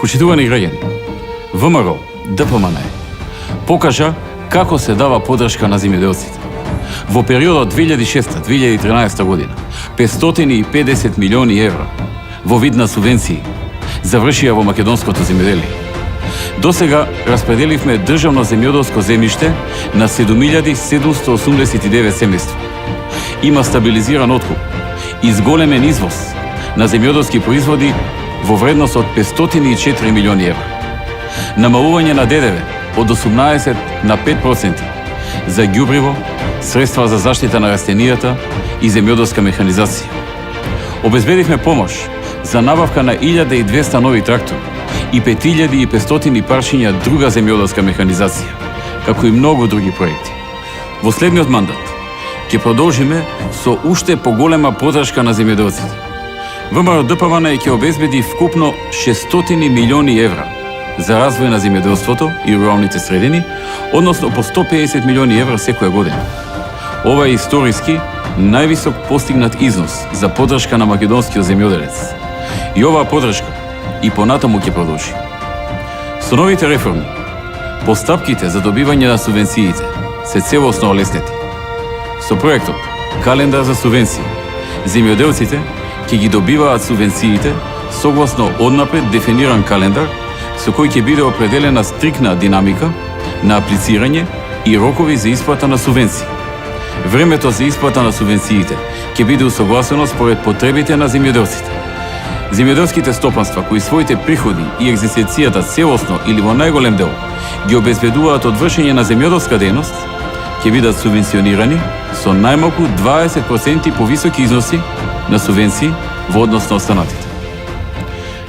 Почитувани граѓани, ВМРО, ДПМН покажа како се дава поддршка на земјоделците. Во периодот 2006-2013 година 550 милиони евра во вид на субвенции завршија во македонското земјоделие. До сега распределивме државно земјоделско земјиште на 7789 семејства. Има стабилизиран откуп и зголемен извоз на земјоделски производи во вредност од 504 милиони евра. Намалување на ДДВ од 18 на 5% за ѓубриво, средства за заштита на растенијата и земјоделска механизација. Обезбедивме помош за набавка на 1200 нови трактори и 5500 парчиња друга земјоделска механизација, како и многу други проекти. Во следниот мандат ќе продолжиме со уште поголема поддршка на земјоделците. ВМРО ДПМН ќе обезбеди вкупно 600 милиони евра за развој на земјоделството и руралните средини, односно по 150 милиони евра секоја година. Ова е историски највисок постигнат износ за поддршка на македонскиот земјоделец. И оваа поддршка и понатаму ќе продолжи. Со новите реформи, постапките за добивање на субвенциите се целосно олеснети. Со проектот Календар за субвенции, земјоделците ќе ги добиваат субвенциите согласно однапред дефиниран календар со кој ќе биде определена стрикна динамика на аплицирање и рокови за исплата на субвенции. Времето за исплата на субвенциите ќе биде усогласено според потребите на земјоделците. Земјоделските стопанства кои своите приходи и екзистенцијата целосно или во најголем дел ги обезбедуваат од вршење на земјоделска дејност, ќе бидат субвенционирани со најмалку 20% повисоки износи на субвенции во однос на останатите.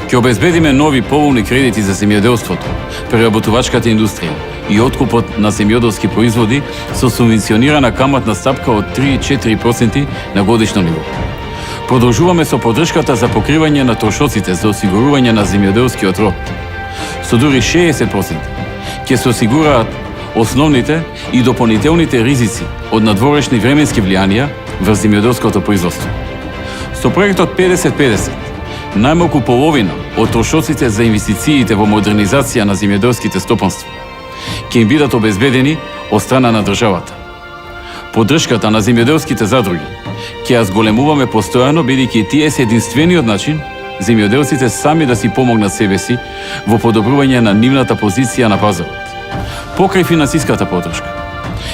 Ќе обезбедиме нови поволни кредити за земјоделството, преработувачката индустрија и откупот на земјоделски производи со субвенционирана каматна стапка од 3-4% на годишно ниво. Продолжуваме со поддршката за покривање на трошоците за осигурување на земјоделскиот род. Со дури 60% ќе се осигураат основните и дополнителните ризици од надворешни временски влијанија врз земјоделското производство. Со проектот 50-50, најмалку половина од трошоците за инвестициите во модернизација на земјоделските стопанства ќе им бидат обезбедени од страна на државата. Поддршката на земјоделските задруги ќе ја зголемуваме постојано, бидејќи тие се единствениот начин земјоделците сами да си помогнат себе си во подобрување на нивната позиција на пазарот. Покрај финансиската поддршка,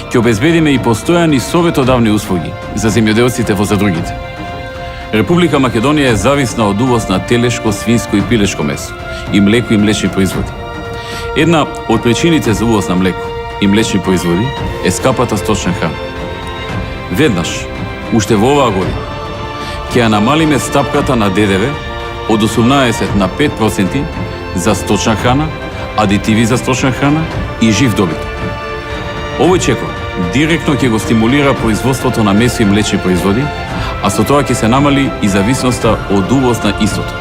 ќе обезбедиме и постојани советодавни услуги за земјоделците во задругите. Република Македонија е зависна од увоз на телешко, свинско и пилешко месо и млеко и млечни производи. Една од причините за увоз на млеко и млечни производи е скапата сточна храна. Веднаш, уште во оваа година, ќе ја намалиме стапката на ДДВ од 18 на 5% за сточна храна, адитиви за сточна храна и жив добиток. Овој чекор директно ќе го стимулира производството на месо и млечни производи, а со тоа ќе се намали и зависноста од увоз на истото.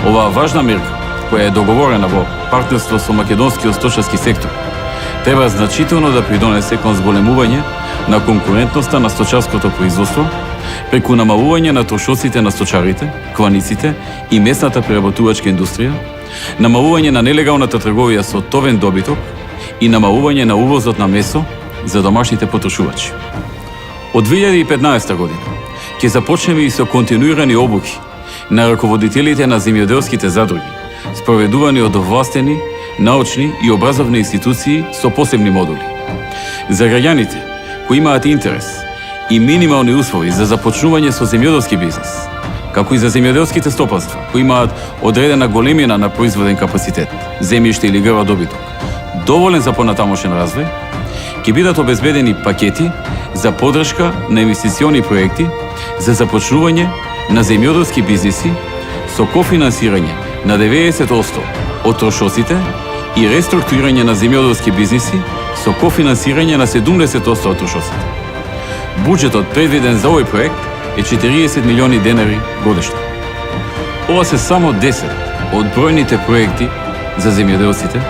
Оваа важна мерка, која е договорена во партнерство со македонскиот сточарски сектор, треба значително да придонесе кон зголемување на конкурентноста на сточарското производство, преку намалување на трошоците на сточарите, кланиците и местната преработувачка индустрија, намалување на нелегалната трговија со товен добиток и намалување на увозот на месо за домашните потрошувачи. Од 2015 година ќе започнеме и со континуирани обуки на раководителите на земјоделските задруги, спроведувани од овластени, научни и образовни институции со посебни модули. За граѓаните кои имаат интерес и минимални услови за започнување со земјоделски бизнес, како и за земјоделските стопанства кои имаат одредена големина на производен капацитет, земјиште или грва добиток, доволен за понатамошен развој, ќе бидат обезбедени пакети за поддршка на инвестициони проекти за започнување на земјоделски бизниси со кофинансирање на 90% од трошоците и реструктурирање на земјоделски бизниси со кофинансирање на 70% од трошоците. Буџетот предвиден за овој проект е 40 милиони денари годишно. Ова се само 10 од бројните проекти за земјоделците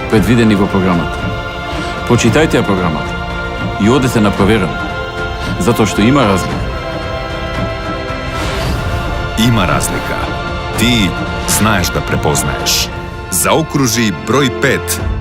предвидени во програмата. Прочитајте ја програмата и одете на проверено, затоа што има разлика. Има разлика. Ти знаеш да препознаеш. zaokruži broj 5.